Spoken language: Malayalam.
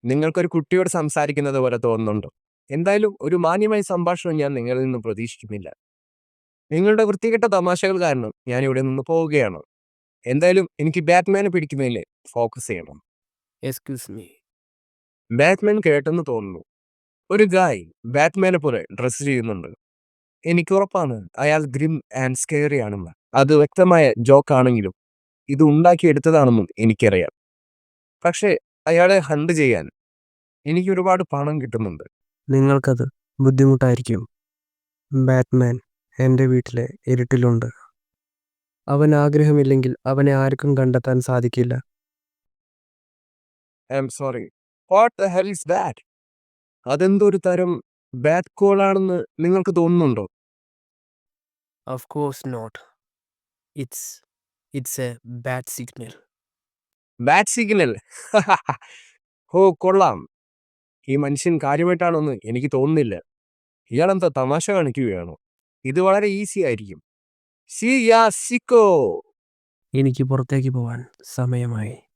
നിങ്ങൾക്കൊരു കുട്ടിയോട് സംസാരിക്കുന്നത് പോലെ തോന്നുന്നുണ്ടോ? എന്തായാലും ഒരു മാന്യമായ സംഭാഷണം ഞാൻ നിങ്ങളിൽ നിന്ന് പ്രതീക്ഷിക്കുന്നില്ല. നിങ്ങളുടെ വൃത്തികെട്ട തമാശകൾ കാരണം ഞാൻ ഇവിടെ നിന്ന് പോവുകയാണ്. എന്തായാലും എനിക്ക് ബാറ്റ്മാനെ പിടിക്കുന്നതിൽ ഫോക്കസ് ചെയ്യണം. Excuse me. ബാറ്റ്മാൻ കേട്ടെന്ന് തോന്നുന്നു. ഒരു ഗായ് ബാറ്റ്മാനെ പോലെ ഡ്രസ് ചെയ്യുന്നുണ്ട്. എനിക്ക് ഉറപ്പാണ് അയാൾ ഗ്രിം ആൻഡ് സ്കേറി ആണെന്ന്. അത് വ്യക്തമായ ജോക്കാണെങ്കിലും ഇത് ഉണ്ടാക്കിയെടുത്തതാണെന്നും എനിക്കറിയാം. പക്ഷേ അയാളെ ഹണ്ട് ചെയ്യാൻ എനിക്ക് ഒരുപാട് പണം കിട്ടുന്നുണ്ട്. നിങ്ങൾക്കത് ബുദ്ധിമുട്ടായിരിക്കും. ബാറ്റ്മാൻ എൻ്റെ വീട്ടിലെ ഇരുട്ടിലുണ്ട്. അവൻ ആഗ്രഹമില്ലെങ്കിൽ അവനെ ആർക്കും കണ്ടെത്താൻ സാധിക്കില്ല. I am sorry. What the hell is that? അതെന്തൊരു തരം ബാറ്റ് കോൾ ആണെന്ന് നിങ്ങൾക്ക് തോന്നുന്നുണ്ടോ? Of course not. It's a bad signal. Bat signal? ഓ കൊള്ളാം. ഈ മനുഷ്യൻ കാര്യമായിട്ടാണെന്ന് എനിക്ക് തോന്നുന്നില്ല. ഇയാളെന്താ തമാശ കാണിക്കുകയാണോ? ഇത് വളരെ ഈസി ആയിരിക്കും. സിക്കോ. എനിക്ക് പുറത്തേക്ക് പോവാൻ സമയമായി.